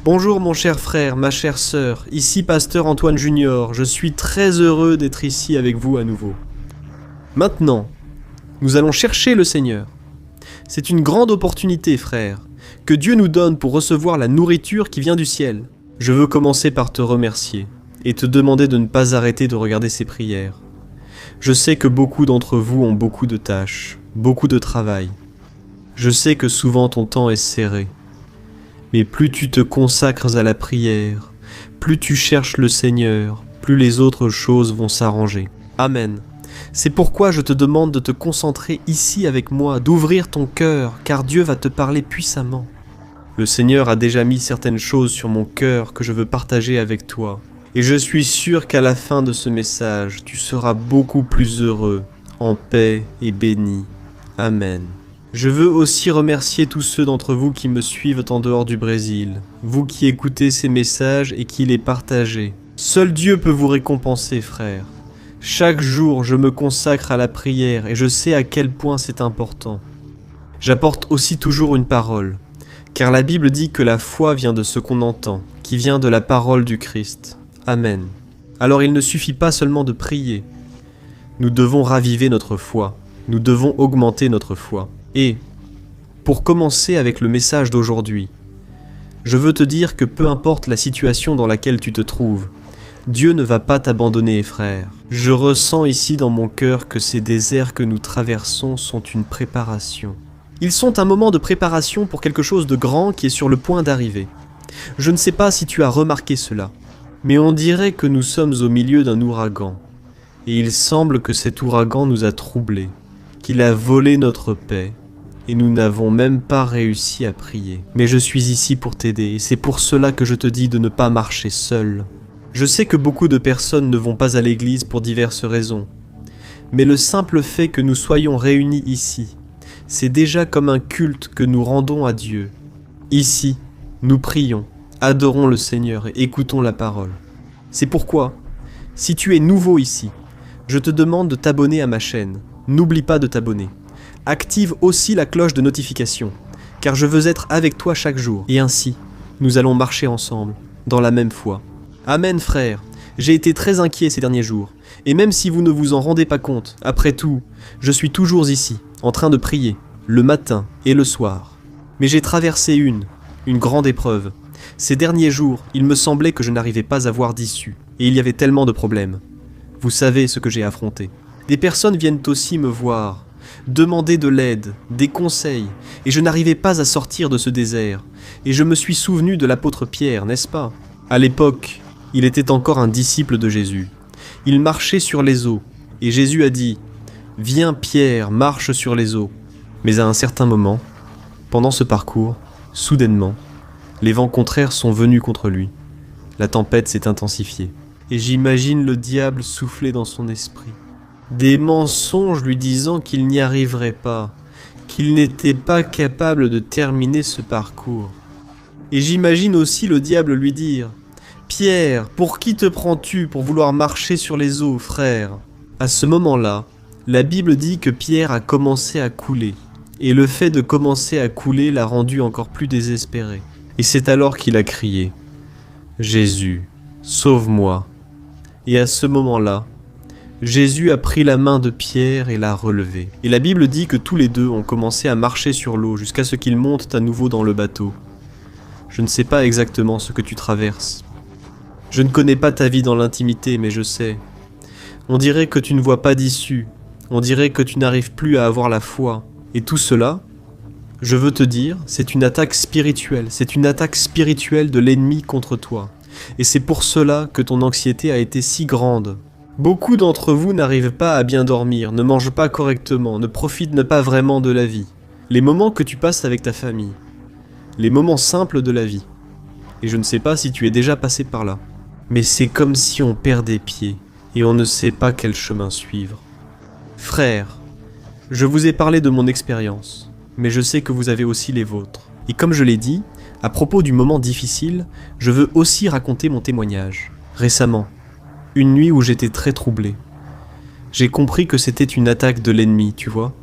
Bonjour mon cher frère, ma chère sœur, ici Pasteur Antoine Junior, je suis très heureux d'être ici avec vous à nouveau. Maintenant, nous allons chercher le Seigneur. C'est une grande opportunité, frère, que Dieu nous donne pour recevoir la nourriture qui vient du ciel. Je veux commencer par te remercier et te demander de ne pas arrêter de regarder ces prières. Je sais que beaucoup d'entre vous ont beaucoup de tâches, beaucoup de travail. Je sais que souvent ton temps est serré. Mais plus tu te consacres à la prière, plus tu cherches le Seigneur, plus les autres choses vont s'arranger. Amen. C'est pourquoi je te demande de te concentrer ici avec moi, d'ouvrir ton cœur, car Dieu va te parler puissamment. Le Seigneur a déjà mis certaines choses sur mon cœur que je veux partager avec toi. Et je suis sûr qu'à la fin de ce message, tu seras beaucoup plus heureux, en paix et béni. Amen. Je veux aussi remercier tous ceux d'entre vous qui me suivent en dehors du Brésil, vous qui écoutez ces messages et qui les partagez. Seul Dieu peut vous récompenser, frère. Chaque jour, je me consacre à la prière et je sais à quel point c'est important. J'apporte aussi toujours une parole, car la Bible dit que la foi vient de ce qu'on entend, qui vient de la parole du Christ. Amen. Alors il ne suffit pas seulement de prier. Nous devons raviver notre foi. Nous devons augmenter notre foi. Et, pour commencer avec le message d'aujourd'hui, je veux te dire que peu importe la situation dans laquelle tu te trouves, Dieu ne va pas t'abandonner, frère. Je ressens ici dans mon cœur que ces déserts que nous traversons sont une préparation. Ils sont un moment de préparation pour quelque chose de grand qui est sur le point d'arriver. Je ne sais pas si tu as remarqué cela, mais on dirait que nous sommes au milieu d'un ouragan. Et il semble que cet ouragan nous a troublés, qu'il a volé notre paix. Et nous n'avons même pas réussi à prier. Mais je suis ici pour t'aider, et c'est pour cela que je te dis de ne pas marcher seul. Je sais que beaucoup de personnes ne vont pas à l'église pour diverses raisons. Mais le simple fait que nous soyons réunis ici, c'est déjà comme un culte que nous rendons à Dieu. Ici, nous prions, adorons le Seigneur et écoutons la parole. C'est pourquoi, si tu es nouveau ici, je te demande de t'abonner à ma chaîne. N'oublie pas de t'abonner. Active aussi la cloche de notification, car je veux être avec toi chaque jour. Et ainsi, nous allons marcher ensemble, dans la même foi. Amen, frère. J'ai été très inquiet ces derniers jours. Et même si vous ne vous en rendez pas compte, après tout, je suis toujours ici, en train de prier, le matin et le soir. Mais j'ai traversé une grande épreuve. Ces derniers jours, il me semblait que je n'arrivais pas à voir d'issue. Et il y avait tellement de problèmes. Vous savez ce que j'ai affronté. Des personnes viennent aussi me voir, demander de l'aide, des conseils, et je n'arrivais pas à sortir de ce désert. Et je me suis souvenu de l'apôtre Pierre, n'est-ce pas? À l'époque, il était encore un disciple de Jésus. Il marchait sur les eaux, et Jésus a dit « Viens Pierre, marche sur les eaux ». Mais à un certain moment, pendant ce parcours, soudainement, les vents contraires sont venus contre lui. La tempête s'est intensifiée. Et j'imagine le diable souffler dans son esprit. Des mensonges lui disant qu'il n'y arriverait pas, qu'il n'était pas capable de terminer ce parcours. Et j'imagine aussi le diable lui dire « Pierre, pour qui te prends-tu pour vouloir marcher sur les eaux, frère ?» À ce moment-là, la Bible dit que Pierre a commencé à couler, et le fait de commencer à couler l'a rendu encore plus désespéré. Et c'est alors qu'il a crié « Jésus, sauve-moi !» Et à ce moment-là, Jésus a pris la main de Pierre et l'a relevé. Et la Bible dit que tous les deux ont commencé à marcher sur l'eau jusqu'à ce qu'ils montent à nouveau dans le bateau. Je ne sais pas exactement ce que tu traverses. Je ne connais pas ta vie dans l'intimité, mais je sais. On dirait que tu ne vois pas d'issue. On dirait que tu n'arrives plus à avoir la foi. Et tout cela, je veux te dire, c'est une attaque spirituelle. C'est une attaque spirituelle de l'ennemi contre toi. Et c'est pour cela que ton anxiété a été si grande. Beaucoup d'entre vous n'arrivent pas à bien dormir, ne mangent pas correctement, ne profitent pas vraiment de la vie. Les moments que tu passes avec ta famille. Les moments simples de la vie. Et je ne sais pas si tu es déjà passé par là. Mais c'est comme si on perdait pied et on ne sait pas quel chemin suivre. Frères, je vous ai parlé de mon expérience, mais je sais que vous avez aussi les vôtres. Et comme je l'ai dit, à propos du moment difficile, je veux aussi raconter mon témoignage. Récemment, une nuit où j'étais très troublé. J'ai compris que c'était une attaque de l'ennemi, tu vois.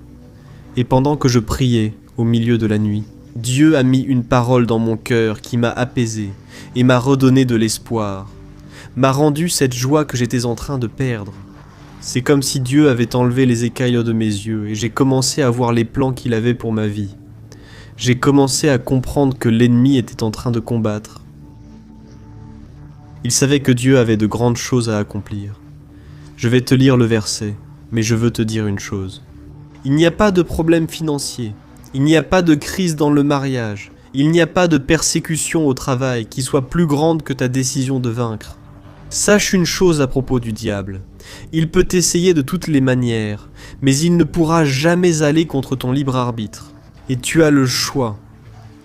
Et pendant que je priais au milieu de la nuit, Dieu a mis une parole dans mon cœur qui m'a apaisé et m'a redonné de l'espoir, m'a rendu cette joie que j'étais en train de perdre. C'est comme si Dieu avait enlevé les écailles de mes yeux et j'ai commencé à voir les plans qu'il avait pour ma vie. J'ai commencé à comprendre que l'ennemi était en train de combattre. Il savait que Dieu avait de grandes choses à accomplir. Je vais te lire le verset, mais je veux te dire une chose. Il n'y a pas de problème financier, il n'y a pas de crise dans le mariage, il n'y a pas de persécution au travail qui soit plus grande que ta décision de vaincre. Sache une chose à propos du diable. Il peut t'essayer de toutes les manières, mais il ne pourra jamais aller contre ton libre arbitre. Et tu as le choix,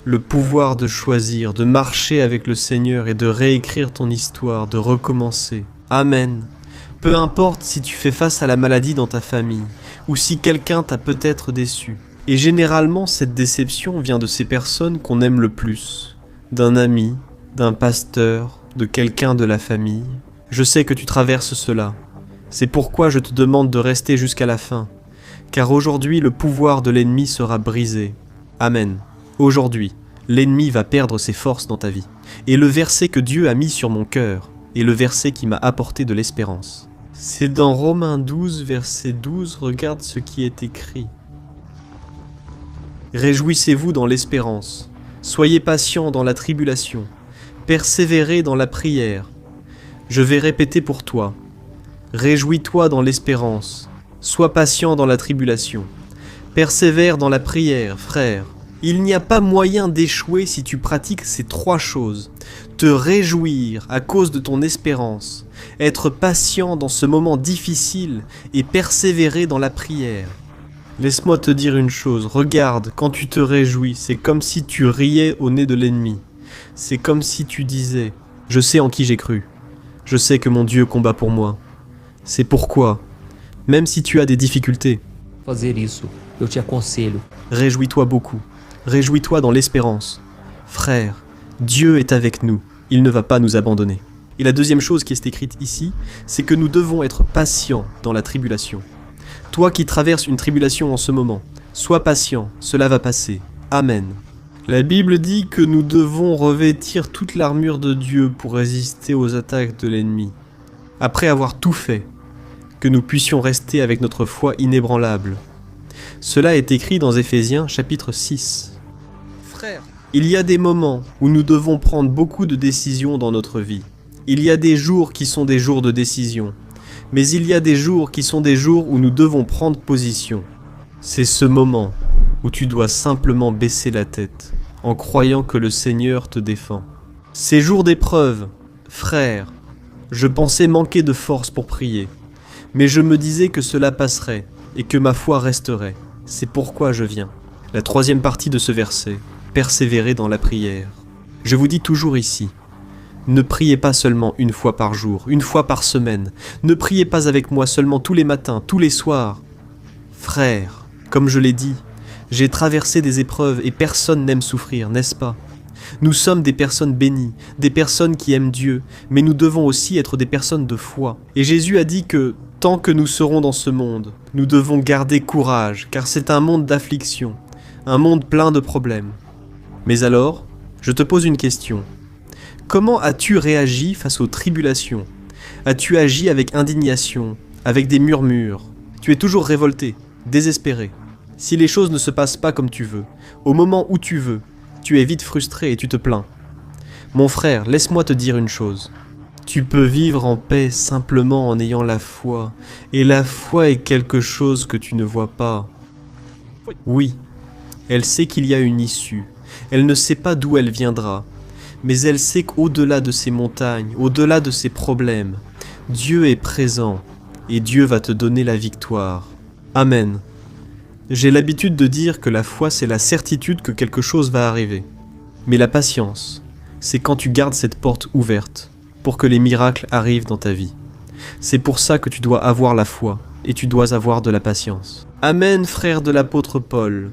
le pouvoir de choisir, de marcher avec le Seigneur et de réécrire ton histoire, de recommencer. Amen. Peu importe si tu fais face à la maladie dans ta famille, ou si quelqu'un t'a peut-être déçu. Et généralement, cette déception vient de ces personnes qu'on aime le plus. D'un ami, d'un pasteur, de quelqu'un de la famille. Je sais que tu traverses cela. C'est pourquoi je te demande de rester jusqu'à la fin. Car aujourd'hui, le pouvoir de l'ennemi sera brisé. Amen. Aujourd'hui, l'ennemi va perdre ses forces dans ta vie. Et le verset que Dieu a mis sur mon cœur est le verset qui m'a apporté de l'espérance. C'est dans Romains 12, verset 12, regarde ce qui est écrit. Réjouissez-vous dans l'espérance, soyez patients dans la tribulation, persévérez dans la prière. Je vais répéter pour toi. Réjouis-toi dans l'espérance, sois patient dans la tribulation, persévère dans la prière, frère. Il n'y a pas moyen d'échouer si tu pratiques ces trois choses. Te réjouir à cause de ton espérance, être patient dans ce moment difficile et persévérer dans la prière. Laisse-moi te dire une chose, regarde, quand tu te réjouis, c'est comme si tu riais au nez de l'ennemi. C'est comme si tu disais, je sais en qui j'ai cru, je sais que mon Dieu combat pour moi. C'est pourquoi, même si tu as des difficultés, fazer isso, eu te aconselho. Réjouis-toi beaucoup, réjouis-toi dans l'espérance. Frère, Dieu est avec nous, il ne va pas nous abandonner. Et la deuxième chose qui est écrite ici, c'est que nous devons être patients dans la tribulation. Toi qui traverses une tribulation en ce moment, sois patient, cela va passer. Amen. La Bible dit que nous devons revêtir toute l'armure de Dieu pour résister aux attaques de l'ennemi. Après avoir tout fait, que nous puissions rester avec notre foi inébranlable. Cela est écrit dans Éphésiens chapitre 6. Frère, il y a des moments où nous devons prendre beaucoup de décisions dans notre vie. Il y a des jours qui sont des jours de décision. Mais il y a des jours qui sont des jours où nous devons prendre position. C'est ce moment où tu dois simplement baisser la tête, en croyant que le Seigneur te défend. Ces jours d'épreuve, frère, je pensais manquer de force pour prier, mais je me disais que cela passerait et que ma foi resterait. C'est pourquoi je viens. La troisième partie de ce verset, persévérer dans la prière. Je vous dis toujours ici, ne priez pas seulement une fois par jour, une fois par semaine. Ne priez pas avec moi seulement tous les matins, tous les soirs. Frère, comme je l'ai dit, j'ai traversé des épreuves et personne n'aime souffrir, n'est-ce pas? Nous sommes des personnes bénies, des personnes qui aiment Dieu, mais nous devons aussi être des personnes de foi. Et Jésus a dit que, tant que nous serons dans ce monde, nous devons garder courage, car c'est un monde d'affliction, un monde plein de problèmes. Mais alors, je te pose une question. Comment as-tu réagi face aux tribulations? As-tu agi avec indignation, avec des murmures? Tu es toujours révolté, désespéré. Si les choses ne se passent pas comme tu veux, au moment où tu veux, tu es vite frustré et tu te plains. Mon frère, laisse-moi te dire une chose. Tu peux vivre en paix simplement en ayant la foi. Et la foi est quelque chose que tu ne vois pas. Oui, elle sait qu'il y a une issue. Elle ne sait pas d'où elle viendra. Mais elle sait qu'au-delà de ces montagnes, au-delà de ces problèmes, Dieu est présent et Dieu va te donner la victoire. Amen. J'ai l'habitude de dire que la foi, c'est la certitude que quelque chose va arriver. Mais la patience, c'est quand tu gardes cette porte ouverte pour que les miracles arrivent dans ta vie. C'est pour ça que tu dois avoir la foi et tu dois avoir de la patience. Amen, frère de l'apôtre Paul.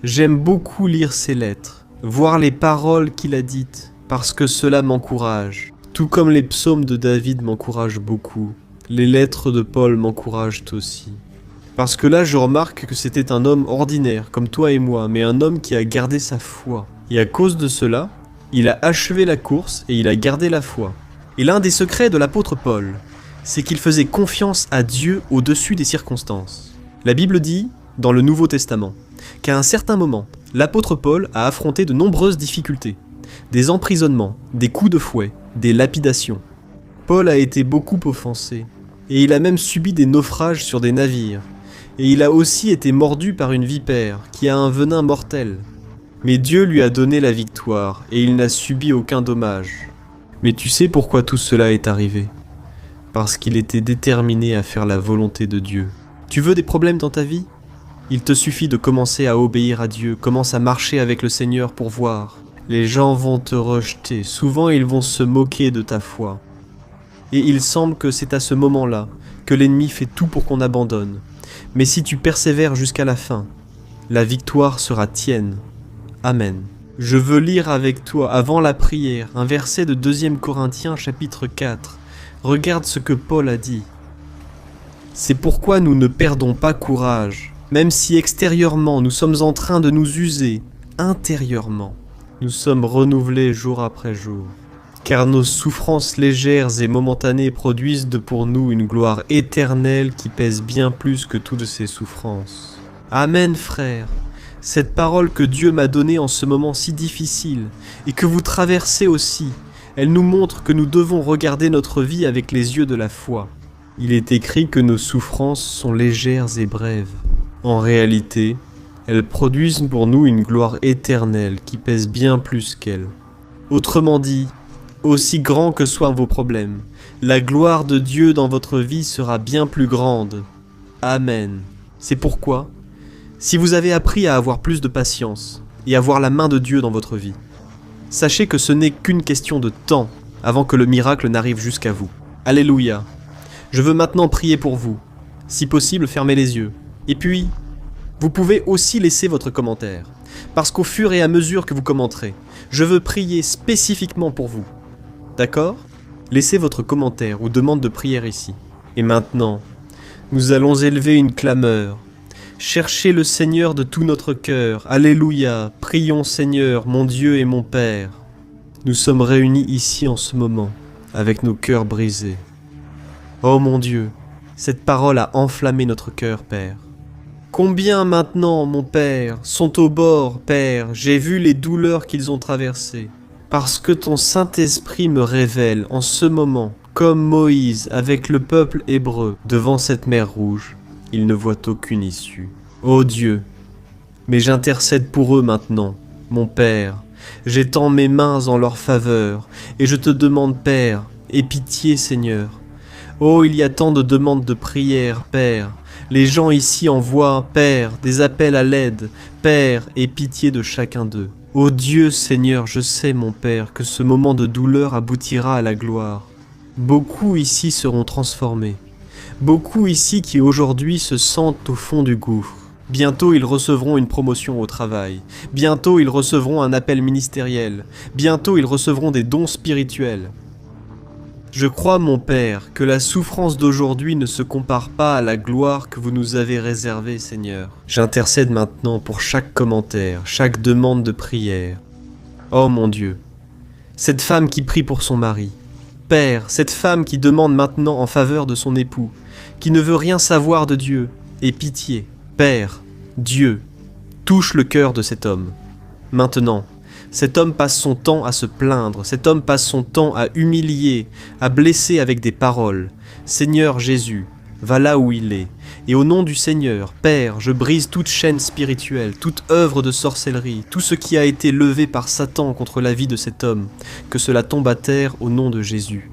J'aime beaucoup lire ses lettres, voir les paroles qu'il a dites, parce que cela m'encourage. Tout comme les psaumes de David m'encouragent beaucoup, les lettres de Paul m'encouragent aussi. Parce que là, je remarque que c'était un homme ordinaire, comme toi et moi, mais un homme qui a gardé sa foi. Et à cause de cela, il a achevé la course et il a gardé la foi. Et l'un des secrets de l'apôtre Paul, c'est qu'il faisait confiance à Dieu au-dessus des circonstances. La Bible dit, dans le Nouveau Testament, qu'à un certain moment, l'apôtre Paul a affronté de nombreuses difficultés. Des emprisonnements, des coups de fouet, des lapidations. Paul a été beaucoup offensé, et il a même subi des naufrages sur des navires. Et il a aussi été mordu par une vipère, qui a un venin mortel. Mais Dieu lui a donné la victoire, et il n'a subi aucun dommage. Mais tu sais pourquoi tout cela est arrivé ? Parce qu'il était déterminé à faire la volonté de Dieu. Tu veux des problèmes dans ta vie ? Il te suffit de commencer à obéir à Dieu, commence à marcher avec le Seigneur pour voir. Les gens vont te rejeter, souvent ils vont se moquer de ta foi. Et il semble que c'est à ce moment-là que l'ennemi fait tout pour qu'on abandonne. Mais si tu persévères jusqu'à la fin, la victoire sera tienne. Amen. Je veux lire avec toi, avant la prière, un verset de 2 Corinthiens chapitre 4. Regarde ce que Paul a dit. C'est pourquoi nous ne perdons pas courage, même si extérieurement nous sommes en train de nous user, intérieurement, nous sommes renouvelés jour après jour. Car nos souffrances légères et momentanées produisent pour nous une gloire éternelle qui pèse bien plus que toutes ces souffrances. Amen, frère. Cette parole que Dieu m'a donnée en ce moment si difficile, et que vous traversez aussi, elle nous montre que nous devons regarder notre vie avec les yeux de la foi. Il est écrit que nos souffrances sont légères et brèves. En réalité, elles produisent pour nous une gloire éternelle qui pèse bien plus qu'elles. Autrement dit, aussi grands que soient vos problèmes, la gloire de Dieu dans votre vie sera bien plus grande. Amen. C'est pourquoi, si vous avez appris à avoir plus de patience et à voir la main de Dieu dans votre vie, sachez que ce n'est qu'une question de temps avant que le miracle n'arrive jusqu'à vous. Alléluia. Je veux maintenant prier pour vous. Si possible, fermez les yeux. Et puis, vous pouvez aussi laisser votre commentaire, parce qu'au fur et à mesure que vous commenterez, je veux prier spécifiquement pour vous. D'accord ? Laissez votre commentaire ou demande de prière ici. Et maintenant, nous allons élever une clameur. Cherchez le Seigneur de tout notre cœur. Alléluia. Prions Seigneur, mon Dieu et mon Père. Nous sommes réunis ici en ce moment, avec nos cœurs brisés. Oh mon Dieu, cette parole a enflammé notre cœur, Père. Combien maintenant, mon Père, sont au bord, Père, j'ai vu les douleurs qu'ils ont traversées. Parce que ton Saint-Esprit me révèle en ce moment, comme Moïse avec le peuple hébreu devant cette mer rouge, il ne voit aucune issue. Ô Dieu, mais j'intercède pour eux maintenant, mon Père. J'étends mes mains en leur faveur, et je te demande, Père, aie pitié, Seigneur. Oh, il y a tant de demandes de prière, Père. Les gens ici envoient, Père, des appels à l'aide. Père, aie pitié de chacun d'eux. Ô Dieu, Seigneur, je sais, mon Père, que ce moment de douleur aboutira à la gloire. Beaucoup ici seront transformés. Beaucoup ici qui aujourd'hui se sentent au fond du gouffre. Bientôt ils recevront une promotion au travail. Bientôt ils recevront un appel ministériel. Bientôt ils recevront des dons spirituels. Je crois, mon Père, que la souffrance d'aujourd'hui ne se compare pas à la gloire que vous nous avez réservée, Seigneur. J'intercède maintenant pour chaque commentaire, chaque demande de prière. Oh mon Dieu, cette femme qui prie pour son mari. Père, cette femme qui demande maintenant en faveur de son époux, qui ne veut rien savoir de Dieu, aie pitié. Père, Dieu, touche le cœur de cet homme. Maintenant, cet homme passe son temps à se plaindre, cet homme passe son temps à humilier, à blesser avec des paroles. Seigneur Jésus, va là où il est. Et au nom du Seigneur, Père, je brise toute chaîne spirituelle, toute œuvre de sorcellerie, tout ce qui a été levé par Satan contre la vie de cet homme, que cela tombe à terre au nom de Jésus.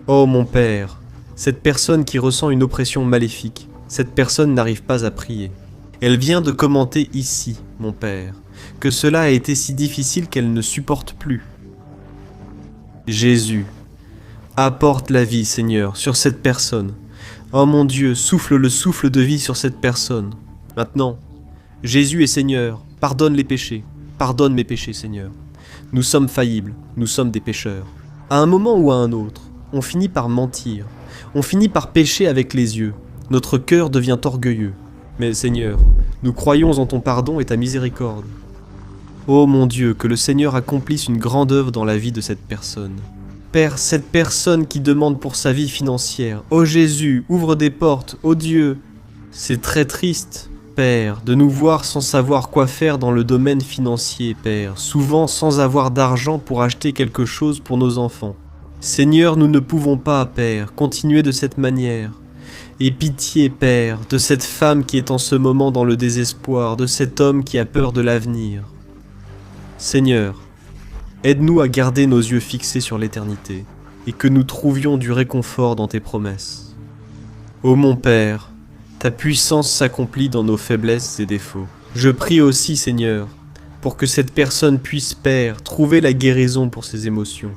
Oh mon Père, cette personne qui ressent une oppression maléfique, cette personne n'arrive pas à prier. Elle vient de commenter ici, mon Père, que cela a été si difficile qu'elle ne supporte plus. Jésus, apporte la vie, Seigneur, sur cette personne. Oh mon Dieu, souffle le souffle de vie sur cette personne. Maintenant, Jésus est Seigneur, pardonne les péchés. Pardonne mes péchés, Seigneur. Nous sommes faillibles, nous sommes des pécheurs. À un moment ou à un autre, on finit par mentir. On finit par pécher avec les yeux. Notre cœur devient orgueilleux. Mais Seigneur, nous croyons en ton pardon et ta miséricorde. Ô mon Dieu, que le Seigneur accomplisse une grande œuvre dans la vie de cette personne. Père, cette personne qui demande pour sa vie financière, ô Jésus, ouvre des portes, ô Dieu. C'est très triste, Père, de nous voir sans savoir quoi faire dans le domaine financier, Père, souvent sans avoir d'argent pour acheter quelque chose pour nos enfants. Seigneur, nous ne pouvons pas, Père, continuer de cette manière. Aie pitié, Père, de cette femme qui est en ce moment dans le désespoir, de cet homme qui a peur de l'avenir. Seigneur, aide-nous à garder nos yeux fixés sur l'éternité, et que nous trouvions du réconfort dans tes promesses. Ô mon Père, ta puissance s'accomplit dans nos faiblesses et défauts. Je prie aussi, Seigneur, pour que cette personne puisse, Père, trouver la guérison pour ses émotions.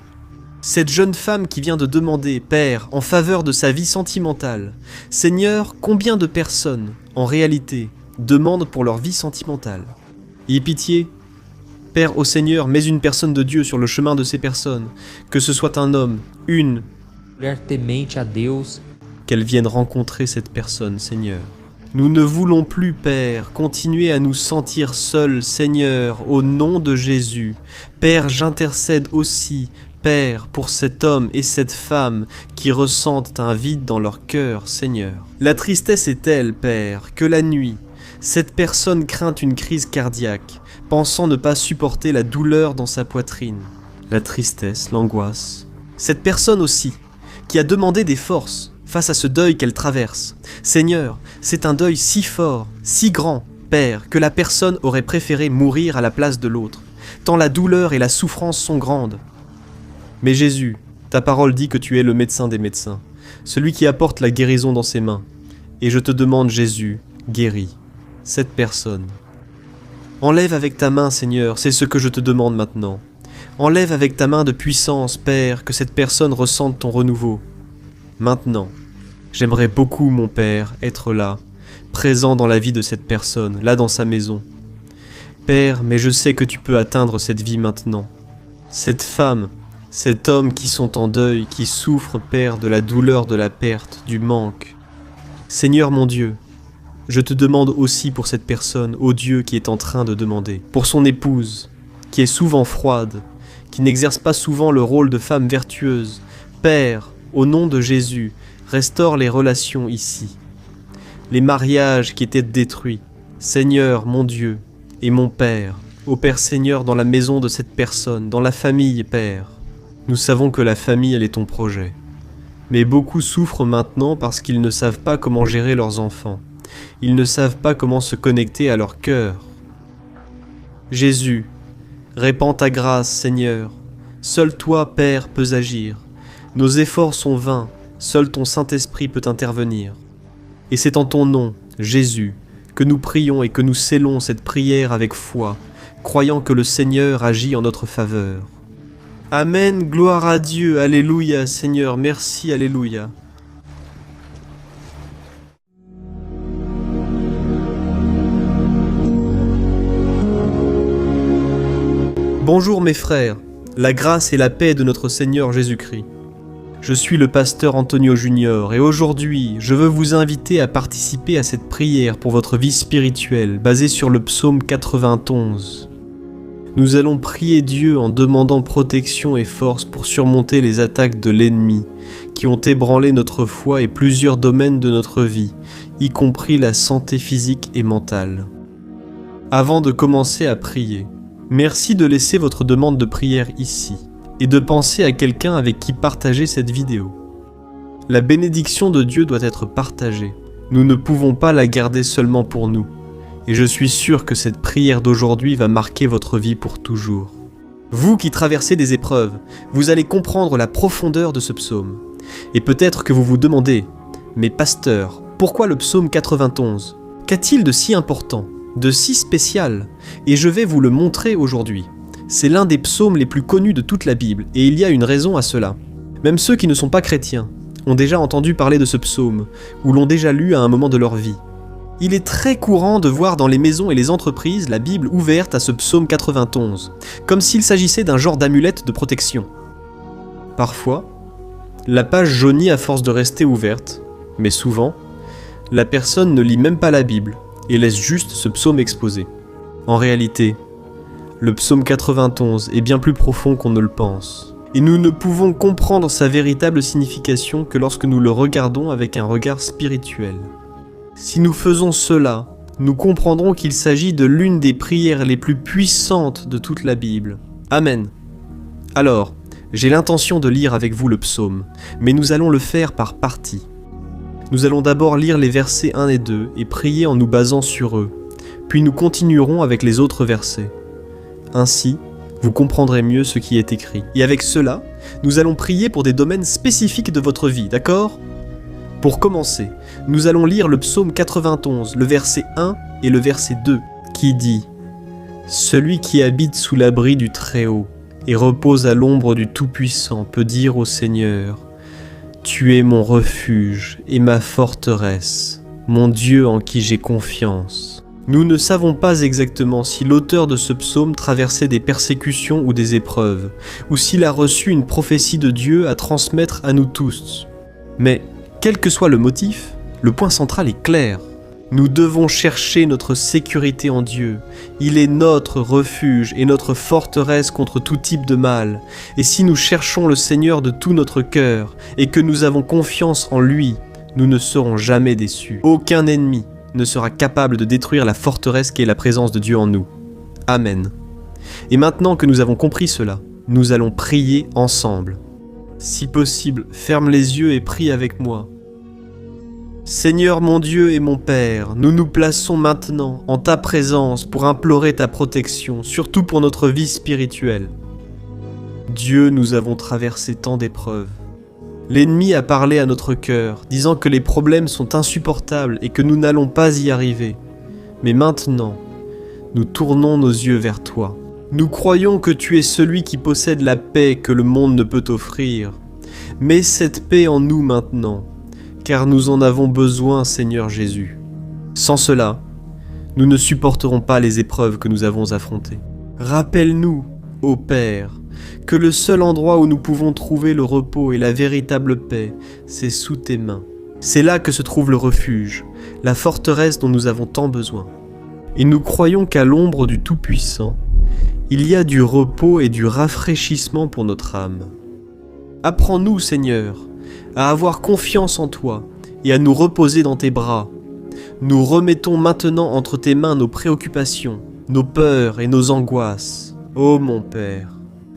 Cette jeune femme qui vient de demander, Père, en faveur de sa vie sentimentale, Seigneur, combien de personnes, en réalité, demandent pour leur vie sentimentale? Aie pitié, Père, ô Seigneur, mets une personne de Dieu sur le chemin de ces personnes, que ce soit un homme, une, Mulher temente a Deus, qu'elle vienne rencontrer cette personne, Seigneur. Nous ne voulons plus, Père, continuer à nous sentir seuls, Seigneur, au nom de Jésus. Père, j'intercède aussi, Père, pour cet homme et cette femme qui ressentent un vide dans leur cœur, Seigneur. La tristesse est telle, Père, que la nuit, cette personne craint une crise cardiaque, pensant ne pas supporter la douleur dans sa poitrine. La tristesse, l'angoisse. Cette personne aussi, qui a demandé des forces face à ce deuil qu'elle traverse. Seigneur, c'est un deuil si fort, si grand, Père, que la personne aurait préféré mourir à la place de l'autre, tant la douleur et la souffrance sont grandes. Mais Jésus, ta parole dit que tu es le médecin des médecins, celui qui apporte la guérison dans ses mains. Et je te demande, Jésus, guéris cette personne. Enlève avec ta main, Seigneur, c'est ce que je te demande maintenant. Enlève avec ta main de puissance, Père, que cette personne ressente ton renouveau. Maintenant, j'aimerais beaucoup, mon Père, être là, présent dans la vie de cette personne, là dans sa maison. Père, mais je sais que tu peux atteindre cette vie maintenant. Cette femme, cet homme qui sont en deuil, qui souffrent, Père, de la douleur de la perte, du manque. Seigneur mon Dieu, je te demande aussi pour cette personne, ô Dieu qui est en train de demander, pour son épouse, qui est souvent froide, qui n'exerce pas souvent le rôle de femme vertueuse. Père, au nom de Jésus, restaure les relations ici. Les mariages qui étaient détruits. Seigneur, mon Dieu, et mon Père, ô Père Seigneur, dans la maison de cette personne, dans la famille, Père. Nous savons que la famille, elle est ton projet. Mais beaucoup souffrent maintenant parce qu'ils ne savent pas comment gérer leurs enfants. Ils ne savent pas comment se connecter à leur cœur. Jésus, répands ta grâce, Seigneur. Seul toi, Père, peux agir. Nos efforts sont vains, seul ton Saint-Esprit peut intervenir. Et c'est en ton nom, Jésus, que nous prions et que nous scellons cette prière avec foi, croyant que le Seigneur agit en notre faveur. Amen, gloire à Dieu, alléluia, Seigneur, merci, alléluia. Bonjour mes frères, la grâce et la paix de notre Seigneur Jésus-Christ. Je suis le pasteur Antonio Junior et aujourd'hui, je veux vous inviter à participer à cette prière pour votre vie spirituelle basée sur le psaume 91. Nous allons prier Dieu en demandant protection et force pour surmonter les attaques de l'ennemi qui ont ébranlé notre foi et plusieurs domaines de notre vie, y compris la santé physique et mentale. Avant de commencer à prier, merci de laisser votre demande de prière ici et de penser à quelqu'un avec qui partager cette vidéo. La bénédiction de Dieu doit être partagée. Nous ne pouvons pas la garder seulement pour nous. Et je suis sûr que cette prière d'aujourd'hui va marquer votre vie pour toujours. Vous qui traversez des épreuves, vous allez comprendre la profondeur de ce psaume. Et peut-être que vous vous demandez, mais pasteur, pourquoi le psaume 91 ? Qu'a-t-il de si important, de si spécial ? Et je vais vous le montrer aujourd'hui. C'est l'un des psaumes les plus connus de toute la Bible, et il y a une raison à cela. Même ceux qui ne sont pas chrétiens ont déjà entendu parler de ce psaume, ou l'ont déjà lu à un moment de leur vie. Il est très courant de voir dans les maisons et les entreprises la Bible ouverte à ce psaume 91, comme s'il s'agissait d'un genre d'amulette de protection. Parfois, la page jaunit à force de rester ouverte, mais souvent, la personne ne lit même pas la Bible, et laisse juste ce psaume exposé. En réalité, le psaume 91 est bien plus profond qu'on ne le pense. Et nous ne pouvons comprendre sa véritable signification que lorsque nous le regardons avec un regard spirituel. Si nous faisons cela, nous comprendrons qu'il s'agit de l'une des prières les plus puissantes de toute la Bible. Amen. Alors, j'ai l'intention de lire avec vous le psaume, mais nous allons le faire par parties. Nous allons d'abord lire les versets 1 et 2 et prier en nous basant sur eux, puis nous continuerons avec les autres versets. Ainsi, vous comprendrez mieux ce qui est écrit. Et avec cela, nous allons prier pour des domaines spécifiques de votre vie, d'accord ? Pour commencer, nous allons lire le psaume 91, le verset 1 et le verset 2, qui dit « Celui qui habite sous l'abri du Très-Haut et repose à l'ombre du Tout-Puissant peut dire au Seigneur « Tu es mon refuge et ma forteresse, mon Dieu en qui j'ai confiance. » Nous ne savons pas exactement si l'auteur de ce psaume traversait des persécutions ou des épreuves, ou s'il a reçu une prophétie de Dieu à transmettre à nous tous. Mais, quel que soit le motif, le point central est clair. Nous devons chercher notre sécurité en Dieu. Il est notre refuge et notre forteresse contre tout type de mal. Et si nous cherchons le Seigneur de tout notre cœur, et que nous avons confiance en lui, nous ne serons jamais déçus. Aucun ennemi ne sera capable de détruire la forteresse qui est la présence de Dieu en nous. Amen. Et maintenant que nous avons compris cela, nous allons prier ensemble. Si possible, ferme les yeux et prie avec moi. Seigneur mon Dieu et mon Père, nous nous plaçons maintenant en ta présence pour implorer ta protection, surtout pour notre vie spirituelle. Dieu, nous avons traversé tant d'épreuves. L'ennemi a parlé à notre cœur, disant que les problèmes sont insupportables et que nous n'allons pas y arriver. Mais maintenant, nous tournons nos yeux vers toi. Nous croyons que tu es celui qui possède la paix que le monde ne peut offrir. Mets cette paix en nous maintenant, car nous en avons besoin, Seigneur Jésus. Sans cela, nous ne supporterons pas les épreuves que nous avons affrontées. Rappelle-nous, ô Père, que le seul endroit où nous pouvons trouver le repos et la véritable paix, c'est sous tes mains. C'est là que se trouve le refuge, la forteresse dont nous avons tant besoin. Et nous croyons qu'à l'ombre du Tout-Puissant, il y a du repos et du rafraîchissement pour notre âme. Apprends-nous, Seigneur, à avoir confiance en toi et à nous reposer dans tes bras. Nous remettons maintenant entre tes mains nos préoccupations, nos peurs et nos angoisses. Ô mon Père,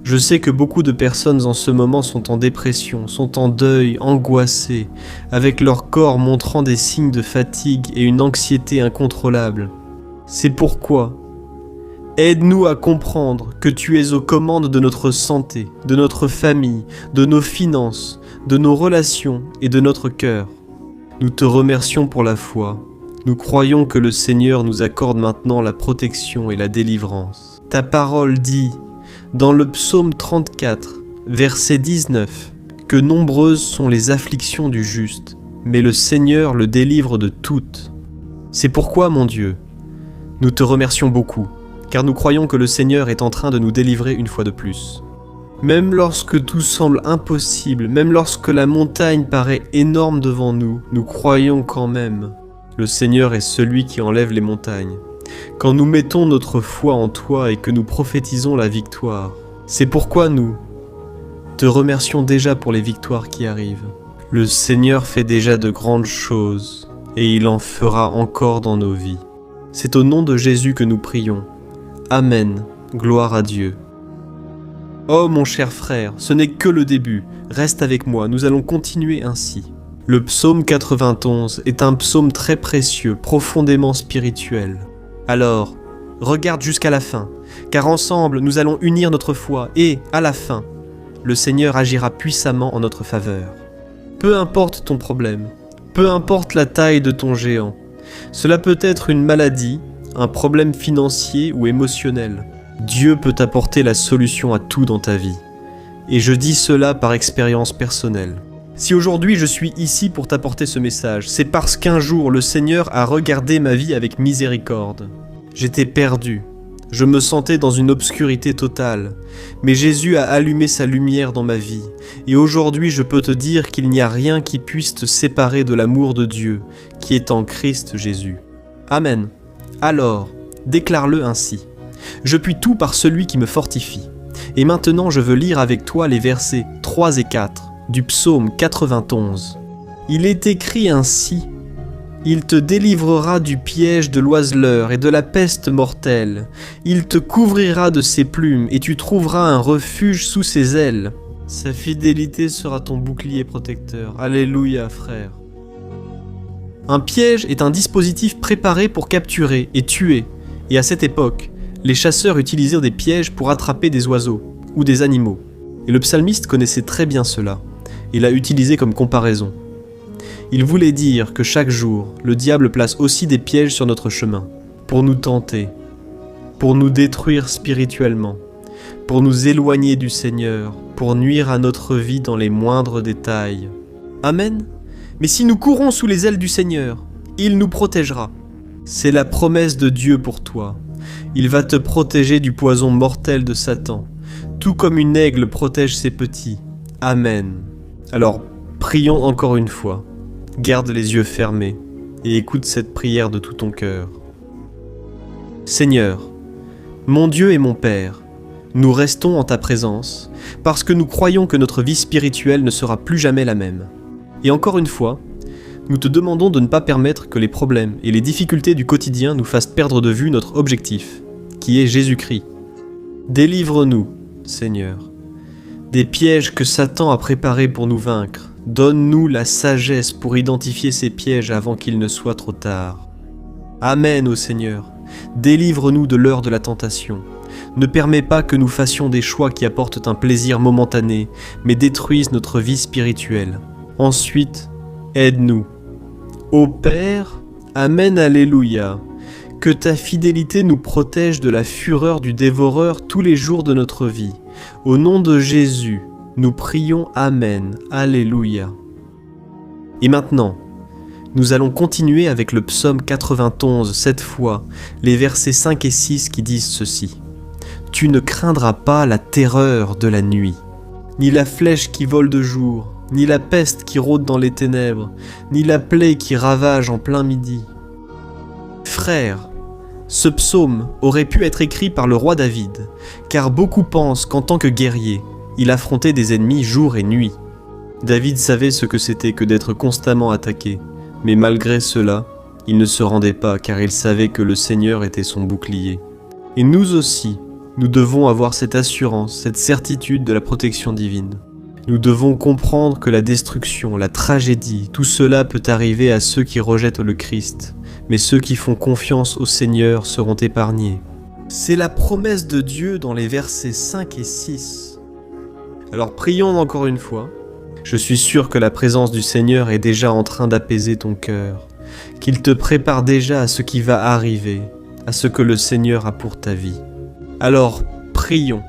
je sais que beaucoup de personnes en ce moment sont en dépression, sont en deuil, angoissées, avec leur corps montrant des signes de fatigue et une anxiété incontrôlable. C'est pourquoi, aide-nous à comprendre que tu es aux commandes de notre santé, de notre famille, de nos finances, de nos relations et de notre cœur. Nous te remercions pour la foi. Nous croyons que le Seigneur nous accorde maintenant la protection et la délivrance. Ta parole dit, dans le psaume 34, verset 19, que nombreuses sont les afflictions du juste, mais le Seigneur le délivre de toutes. C'est pourquoi, mon Dieu, nous te remercions beaucoup, car nous croyons que le Seigneur est en train de nous délivrer une fois de plus. Même lorsque tout semble impossible, même lorsque la montagne paraît énorme devant nous, nous croyons quand même. Le Seigneur est celui qui enlève les montagnes. Quand nous mettons notre foi en toi et que nous prophétisons la victoire, c'est pourquoi nous te remercions déjà pour les victoires qui arrivent. Le Seigneur fait déjà de grandes choses et il en fera encore dans nos vies. C'est au nom de Jésus que nous prions. Amen. Gloire à Dieu. Oh mon cher frère, ce n'est que le début. Reste avec moi, nous allons continuer ainsi. Le psaume 91 est un psaume très précieux, profondément spirituel. Alors, regarde jusqu'à la fin, car ensemble nous allons unir notre foi et, à la fin, le Seigneur agira puissamment en notre faveur. Peu importe ton problème, peu importe la taille de ton géant, cela peut être une maladie, un problème financier ou émotionnel. Dieu peut apporter la solution à tout dans ta vie. Et je dis cela par expérience personnelle. Si aujourd'hui je suis ici pour t'apporter ce message, c'est parce qu'un jour le Seigneur a regardé ma vie avec miséricorde. J'étais perdu, je me sentais dans une obscurité totale, mais Jésus a allumé sa lumière dans ma vie, et aujourd'hui je peux te dire qu'il n'y a rien qui puisse te séparer de l'amour de Dieu, qui est en Christ Jésus. Amen. Alors, déclare-le ainsi. Je puis tout par celui qui me fortifie. Et maintenant je veux lire avec toi les versets 3 et 4 du psaume 91. Il est écrit ainsi: Il te délivrera du piège de l'oiseleur et de la peste mortelle. Il te couvrira de ses plumes et tu trouveras un refuge sous ses ailes. Sa fidélité sera ton bouclier protecteur. Alléluia, frère. Un piège est un dispositif préparé pour capturer et tuer. Et à cette époque, les chasseurs utilisaient des pièges pour attraper des oiseaux ou des animaux. Et le psalmiste connaissait très bien cela, et l'a utilisé comme comparaison. Il voulait dire que chaque jour, le diable place aussi des pièges sur notre chemin, pour nous tenter, pour nous détruire spirituellement, pour nous éloigner du Seigneur, pour nuire à notre vie dans les moindres détails. Amen. Mais si nous courons sous les ailes du Seigneur, il nous protégera. C'est la promesse de Dieu pour toi. Il va te protéger du poison mortel de Satan, tout comme une aigle protège ses petits. Amen. Alors, prions encore une fois. Garde les yeux fermés et écoute cette prière de tout ton cœur. Seigneur, mon Dieu et mon Père, nous restons en ta présence parce que nous croyons que notre vie spirituelle ne sera plus jamais la même. Et encore une fois, nous te demandons de ne pas permettre que les problèmes et les difficultés du quotidien nous fassent perdre de vue notre objectif, qui est Jésus-Christ. Délivre-nous, Seigneur, des pièges que Satan a préparés pour nous vaincre. Donne-nous la sagesse pour identifier ces pièges avant qu'il ne soit trop tard. Amen, ô Seigneur. Délivre-nous de l'heure de la tentation. Ne permets pas que nous fassions des choix qui apportent un plaisir momentané, mais détruisent notre vie spirituelle. Ensuite, aide-nous. Ô Père, Amen, Alléluia. Que ta fidélité nous protège de la fureur du dévoreur tous les jours de notre vie. Au nom de Jésus, nous prions Amen, Alléluia. Et maintenant, nous allons continuer avec le psaume 91, cette fois, les versets 5 et 6 qui disent ceci. Tu ne craindras pas la terreur de la nuit, ni la flèche qui vole de jour, ni la peste qui rôde dans les ténèbres, ni la plaie qui ravage en plein midi. Frères, ce psaume aurait pu être écrit par le roi David, car beaucoup pensent qu'en tant que guerrier, il affrontait des ennemis jour et nuit. David savait ce que c'était que d'être constamment attaqué, mais malgré cela, il ne se rendait pas car il savait que le Seigneur était son bouclier. Et nous aussi, nous devons avoir cette assurance, cette certitude de la protection divine. Nous devons comprendre que la destruction, la tragédie, tout cela peut arriver à ceux qui rejettent le Christ, mais ceux qui font confiance au Seigneur seront épargnés. C'est la promesse de Dieu dans les versets 5 et 6. Alors prions encore une fois. Je suis sûr que la présence du Seigneur est déjà en train d'apaiser ton cœur, qu'il te prépare déjà à ce qui va arriver, à ce que le Seigneur a pour ta vie. Alors prions.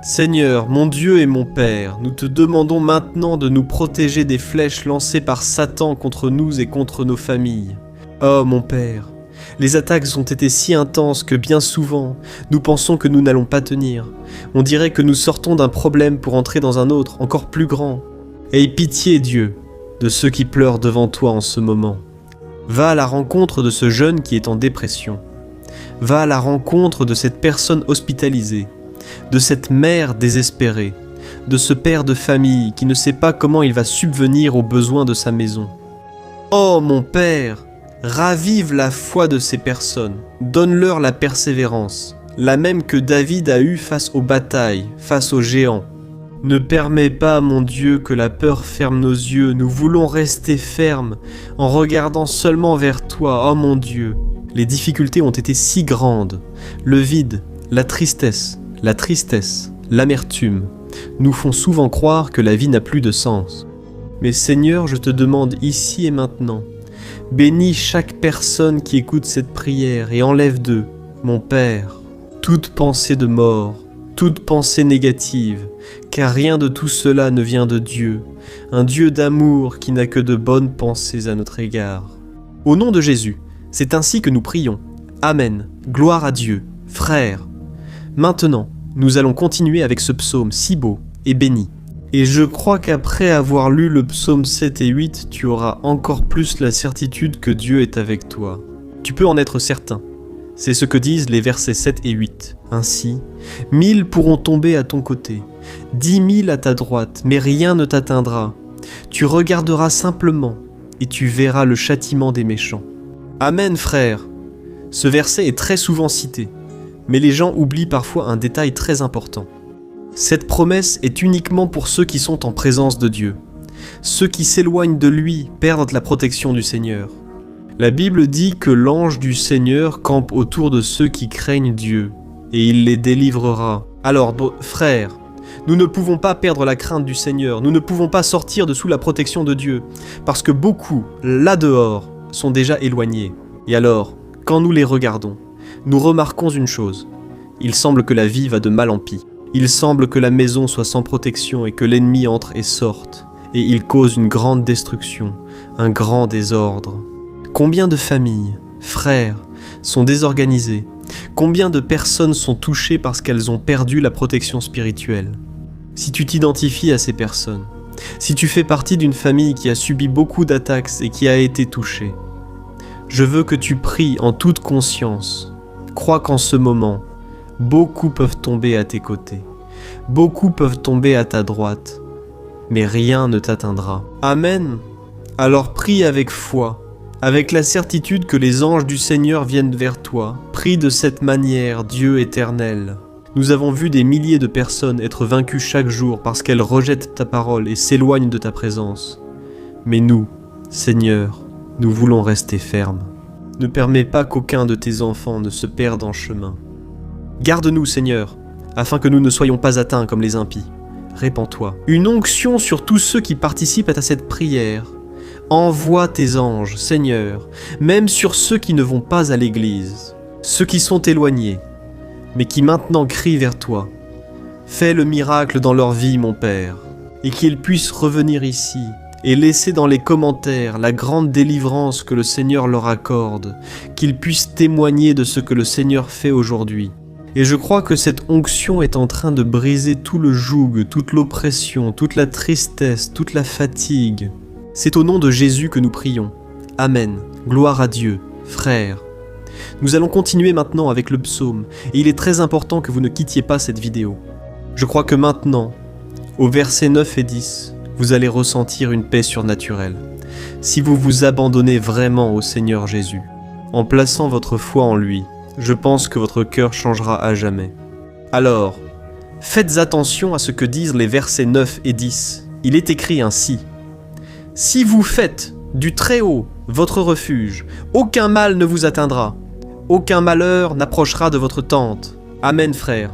Seigneur, mon Dieu et mon Père, nous te demandons maintenant de nous protéger des flèches lancées par Satan contre nous et contre nos familles. Oh mon Père, les attaques ont été si intenses que bien souvent, nous pensons que nous n'allons pas tenir. On dirait que nous sortons d'un problème pour entrer dans un autre, encore plus grand. Aie pitié, Dieu, de ceux qui pleurent devant toi en ce moment. Va à la rencontre de ce jeune qui est en dépression. Va à la rencontre de cette personne hospitalisée, de cette mère désespérée, de ce père de famille qui ne sait pas comment il va subvenir aux besoins de sa maison. Oh mon Père, ravive la foi de ces personnes, donne-leur la persévérance, la même que David a eue face aux batailles, face aux géants. Ne permets pas, mon Dieu, que la peur ferme nos yeux, nous voulons rester fermes, en regardant seulement vers toi, oh mon Dieu. Les difficultés ont été si grandes, le vide, la tristesse, l'amertume, nous font souvent croire que la vie n'a plus de sens. Mais Seigneur, je te demande ici et maintenant, bénis chaque personne qui écoute cette prière et enlève d'eux, mon Père, toute pensée de mort, toute pensée négative, car rien de tout cela ne vient de Dieu, un Dieu d'amour qui n'a que de bonnes pensées à notre égard. Au nom de Jésus, c'est ainsi que nous prions. Amen. Gloire à Dieu. Frères, maintenant, nous allons continuer avec ce psaume si beau et béni. Et je crois qu'après avoir lu le psaume 7 et 8, tu auras encore plus la certitude que Dieu est avec toi. Tu peux en être certain. C'est ce que disent les versets 7 et 8. Ainsi, 1000 pourront tomber à ton côté, 10 000 à ta droite, mais rien ne t'atteindra. Tu regarderas simplement et tu verras le châtiment des méchants. Amen, frère. Ce verset est très souvent cité, mais les gens oublient parfois un détail très important. Cette promesse est uniquement pour ceux qui sont en présence de Dieu. Ceux qui s'éloignent de lui perdent la protection du Seigneur. La Bible dit que l'ange du Seigneur campe autour de ceux qui craignent Dieu, et il les délivrera. Alors, frères, nous ne pouvons pas perdre la crainte du Seigneur, nous ne pouvons pas sortir de sous la protection de Dieu, parce que beaucoup, là dehors, sont déjà éloignés. Et alors, quand nous les regardons, nous remarquons une chose. Il semble que la vie va de mal en pis. Il semble que la maison soit sans protection et que l'ennemi entre et sorte. Et il cause une grande destruction, un grand désordre. Combien de familles, frères, sont désorganisées? Combien de personnes sont touchées parce qu'elles ont perdu la protection spirituelle? Si tu t'identifies à ces personnes, si tu fais partie d'une famille qui a subi beaucoup d'attaques et qui a été touchée, je veux que tu pries en toute conscience. Crois qu'en ce moment, beaucoup peuvent tomber à tes côtés. Beaucoup peuvent tomber à ta droite. Mais rien ne t'atteindra. Amen. Alors prie avec foi, avec la certitude que les anges du Seigneur viennent vers toi. Prie de cette manière, Dieu éternel. Nous avons vu des milliers de personnes être vaincues chaque jour parce qu'elles rejettent ta parole et s'éloignent de ta présence. Mais nous, Seigneur, nous voulons rester fermes. Ne permets pas qu'aucun de tes enfants ne se perde en chemin. Garde-nous, Seigneur, afin que nous ne soyons pas atteints comme les impies. Répands-toi. Une onction sur tous ceux qui participent à cette prière. Envoie tes anges, Seigneur, même sur ceux qui ne vont pas à l'église, ceux qui sont éloignés, mais qui maintenant crient vers toi. Fais le miracle dans leur vie, mon Père, et qu'ils puissent revenir ici et laisser dans les commentaires la grande délivrance que le Seigneur leur accorde, qu'ils puissent témoigner de ce que le Seigneur fait aujourd'hui. Et je crois que cette onction est en train de briser tout le joug, toute l'oppression, toute la tristesse, toute la fatigue. C'est au nom de Jésus que nous prions. Amen. Gloire à Dieu, frères. Nous allons continuer maintenant avec le psaume, et il est très important que vous ne quittiez pas cette vidéo. Je crois que maintenant, au versets 9 et 10, vous allez ressentir une paix surnaturelle. Si vous vous abandonnez vraiment au Seigneur Jésus, en plaçant votre foi en lui, je pense que votre cœur changera à jamais. Alors, faites attention à ce que disent les versets 9 et 10. Il est écrit ainsi. « Si vous faites du Très-Haut votre refuge, aucun mal ne vous atteindra. Aucun malheur n'approchera de votre tente. Amen, frère. »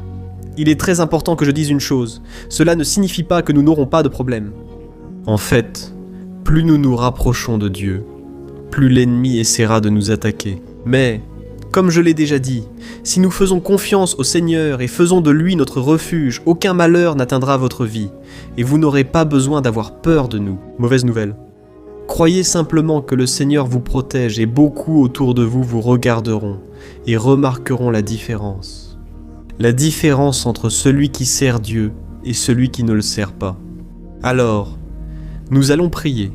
Il est très important que je dise une chose. Cela ne signifie pas que nous n'aurons pas de problème. En fait, plus nous nous rapprochons de Dieu, plus l'ennemi essaiera de nous attaquer. Mais, comme je l'ai déjà dit, si nous faisons confiance au Seigneur et faisons de lui notre refuge, aucun malheur n'atteindra votre vie, et vous n'aurez pas besoin d'avoir peur de nous. Mauvaise nouvelle. Croyez simplement que le Seigneur vous protège et beaucoup autour de vous vous regarderont et remarqueront la différence. La différence entre celui qui sert Dieu et celui qui ne le sert pas. Alors, nous allons prier.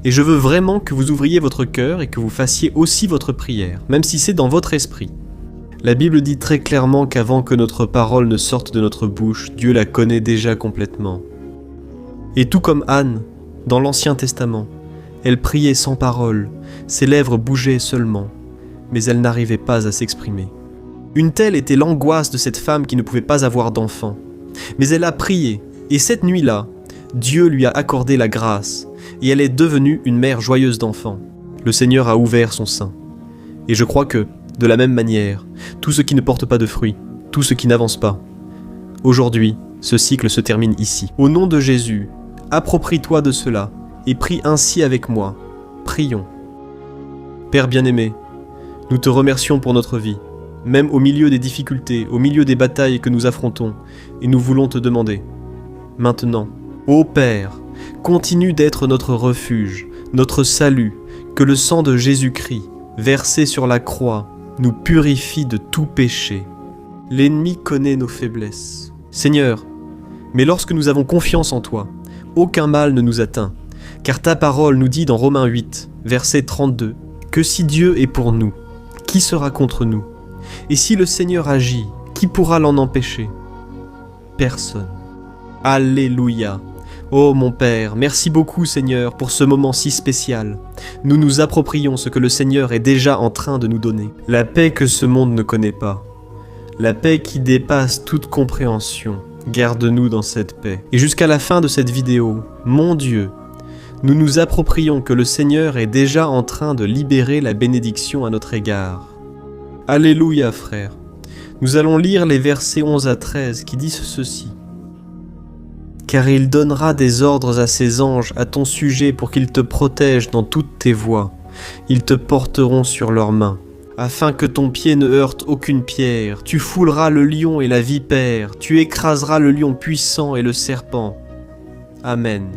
Et je veux vraiment que vous ouvriez votre cœur et que vous fassiez aussi votre prière, même si c'est dans votre esprit. La Bible dit très clairement qu'avant que notre parole ne sorte de notre bouche, Dieu la connaît déjà complètement. Et tout comme Anne, dans l'Ancien Testament, elle priait sans parole, ses lèvres bougeaient seulement, mais elle n'arrivait pas à s'exprimer. Une telle était l'angoisse de cette femme qui ne pouvait pas avoir d'enfant. Mais elle a prié, et cette nuit-là, Dieu lui a accordé la grâce, et elle est devenue une mère joyeuse d'enfants. Le Seigneur a ouvert son sein. Et je crois que, de la même manière, tout ce qui ne porte pas de fruits, tout ce qui n'avance pas. Aujourd'hui, ce cycle se termine ici. Au nom de Jésus, approprie-toi de cela, et prie ainsi avec moi. Prions. Père bien-aimé, nous te remercions pour notre vie, même au milieu des difficultés, au milieu des batailles que nous affrontons, et nous voulons te demander, maintenant, ô Père, continue d'être notre refuge, notre salut, que le sang de Jésus-Christ, versé sur la croix, nous purifie de tout péché. L'ennemi connaît nos faiblesses. Seigneur, mais lorsque nous avons confiance en toi, aucun mal ne nous atteint, car ta parole nous dit dans Romains 8, verset 32, que si Dieu est pour nous, qui sera contre nous? Et si le Seigneur agit, qui pourra l'en empêcher? Personne. Alléluia. Oh mon Père, merci beaucoup Seigneur pour ce moment si spécial. Nous nous approprions ce que le Seigneur est déjà en train de nous donner. La paix que ce monde ne connaît pas. La paix qui dépasse toute compréhension. Garde-nous dans cette paix. Et jusqu'à la fin de cette vidéo, mon Dieu, nous nous approprions que le Seigneur est déjà en train de libérer la bénédiction à notre égard. Alléluia frère. Nous allons lire les versets 11 à 13 qui disent ceci. Car il donnera des ordres à ses anges à ton sujet pour qu'ils te protègent dans toutes tes voies. Ils te porteront sur leurs mains, afin que ton pied ne heurte aucune pierre. Tu fouleras le lion et la vipère, tu écraseras le lion puissant et le serpent. Amen.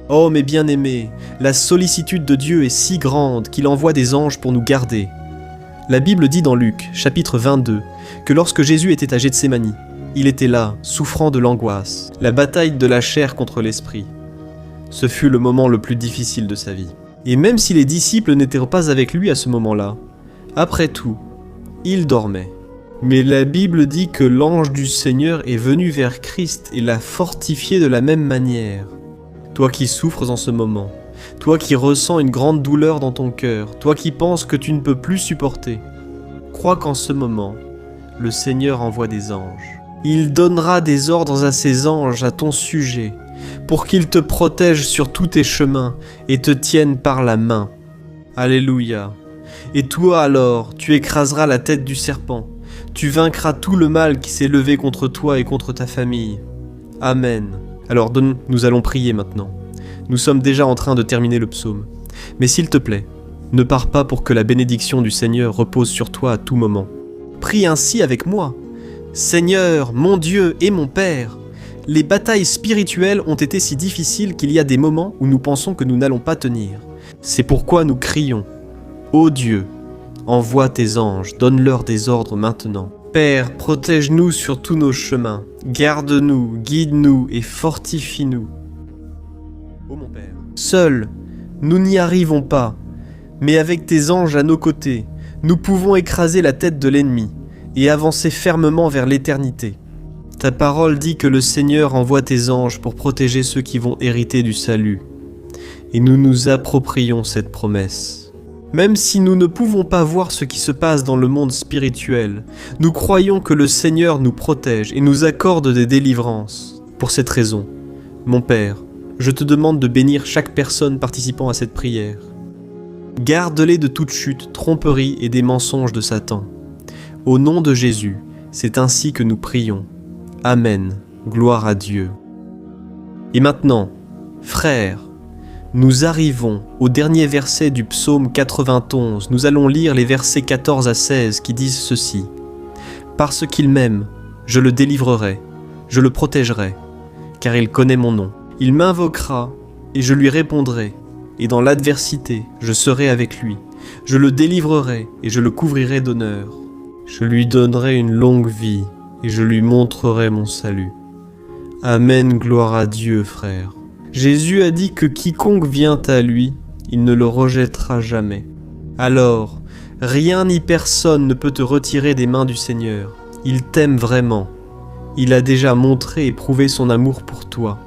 Oh mes bien-aimés, la sollicitude de Dieu est si grande qu'il envoie des anges pour nous garder. La Bible dit dans Luc, chapitre 22, que lorsque Jésus était à Gethsémani, il était là, souffrant de l'angoisse, la bataille de la chair contre l'esprit. Ce fut le moment le plus difficile de sa vie. Et même si les disciples n'étaient pas avec lui à ce moment-là, après tout, il dormait. Mais la Bible dit que l'ange du Seigneur est venu vers Christ et l'a fortifié de la même manière. Toi qui souffres en ce moment, toi qui ressens une grande douleur dans ton cœur, toi qui penses que tu ne peux plus supporter, crois qu'en ce moment, le Seigneur envoie des anges. Il donnera des ordres à ses anges à ton sujet, pour qu'ils te protègent sur tous tes chemins et te tiennent par la main. Alléluia. Et toi alors, tu écraseras la tête du serpent, tu vaincras tout le mal qui s'est levé contre toi et contre ta famille. Amen. Alors nous allons prier maintenant. Nous sommes déjà en train de terminer le psaume. Mais s'il te plaît, ne pars pas pour que la bénédiction du Seigneur repose sur toi à tout moment. Prie ainsi avec moi. Seigneur, mon Dieu et mon Père, les batailles spirituelles ont été si difficiles qu'il y a des moments où nous pensons que nous n'allons pas tenir. C'est pourquoi nous crions. Ô Dieu, envoie tes anges, donne-leur des ordres maintenant. Père, protège-nous sur tous nos chemins, garde-nous, guide-nous et fortifie-nous. Ô mon Père, seuls, nous n'y arrivons pas, mais avec tes anges à nos côtés, nous pouvons écraser la tête de l'ennemi et avancer fermement vers l'éternité. Ta parole dit que le Seigneur envoie tes anges pour protéger ceux qui vont hériter du salut. Et nous nous approprions cette promesse. Même si nous ne pouvons pas voir ce qui se passe dans le monde spirituel, nous croyons que le Seigneur nous protège et nous accorde des délivrances. Pour cette raison, mon Père, je te demande de bénir chaque personne participant à cette prière. Garde-les de toute chute, tromperie et des mensonges de Satan. Au nom de Jésus, c'est ainsi que nous prions. Amen. Gloire à Dieu. Et maintenant, frères, nous arrivons au dernier verset du psaume 91. Nous allons lire les versets 14 à 16 qui disent ceci. « Parce qu'il m'aime, je le délivrerai, je le protégerai, car il connaît mon nom. Il m'invoquera et je lui répondrai, et dans l'adversité, je serai avec lui. Je le délivrerai et je le couvrirai d'honneur. Je lui donnerai une longue vie et je lui montrerai mon salut. Amen, gloire à Dieu, frère. Jésus a dit que quiconque vient à lui, il ne le rejettera jamais. Alors, rien ni personne ne peut te retirer des mains du Seigneur. Il t'aime vraiment. Il a déjà montré et prouvé son amour pour toi.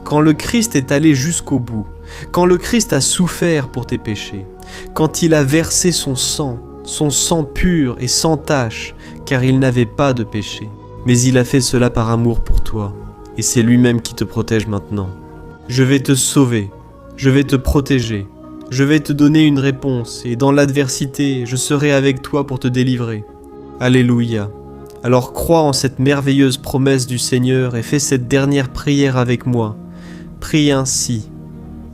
Quand le Christ est allé jusqu'au bout, quand le Christ a souffert pour tes péchés, quand il a versé son sang pur et sans tache, car il n'avait pas de péché. Mais il a fait cela par amour pour toi, et c'est lui-même qui te protège maintenant. Je vais te sauver, je vais te protéger, je vais te donner une réponse, et dans l'adversité, je serai avec toi pour te délivrer. Alléluia. Alors crois en cette merveilleuse promesse du Seigneur et fais cette dernière prière avec moi. Prie ainsi.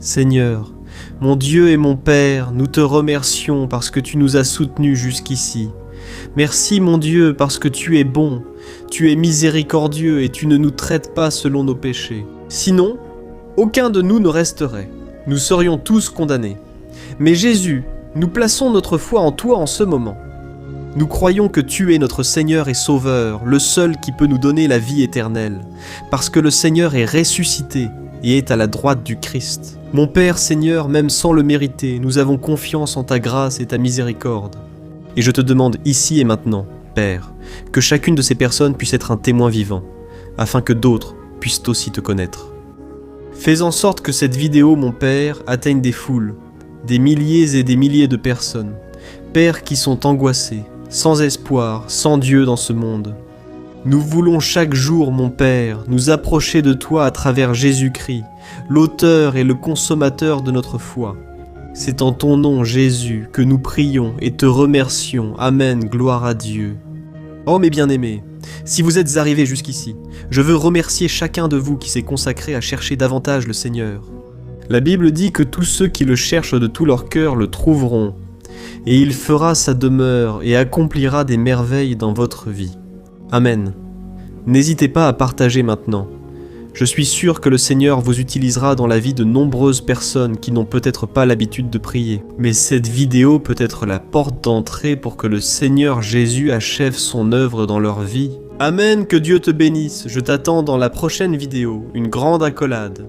Seigneur, mon Dieu et mon Père, nous te remercions parce que tu nous as soutenus jusqu'ici. Merci mon Dieu parce que tu es bon, tu es miséricordieux et tu ne nous traites pas selon nos péchés. Sinon, aucun de nous ne resterait. Nous serions tous condamnés. Mais Jésus, nous plaçons notre foi en toi en ce moment. Nous croyons que tu es notre Seigneur et Sauveur, le seul qui peut nous donner la vie éternelle, parce que le Seigneur est ressuscité et est à la droite du Christ. Mon Père Seigneur, même sans le mériter, nous avons confiance en ta grâce et ta miséricorde. Et je te demande ici et maintenant, Père, que chacune de ces personnes puisse être un témoin vivant, afin que d'autres puissent aussi te connaître. Fais en sorte que cette vidéo, mon Père, atteigne des foules, des milliers et des milliers de personnes, pères qui sont angoissés, sans espoir, sans Dieu dans ce monde. Nous voulons chaque jour, mon Père, nous approcher de toi à travers Jésus-Christ, l'auteur et le consommateur de notre foi. C'est en ton nom, Jésus, que nous prions et te remercions. Amen, gloire à Dieu. Oh mes bien-aimés, si vous êtes arrivés jusqu'ici, je veux remercier chacun de vous qui s'est consacré à chercher davantage le Seigneur. La Bible dit que tous ceux qui le cherchent de tout leur cœur le trouveront, et il fera sa demeure et accomplira des merveilles dans votre vie. Amen. N'hésitez pas à partager maintenant. Je suis sûr que le Seigneur vous utilisera dans la vie de nombreuses personnes qui n'ont peut-être pas l'habitude de prier. Mais cette vidéo peut être la porte d'entrée pour que le Seigneur Jésus achève son œuvre dans leur vie. Amen, que Dieu te bénisse. Je t'attends dans la prochaine vidéo. Une grande accolade.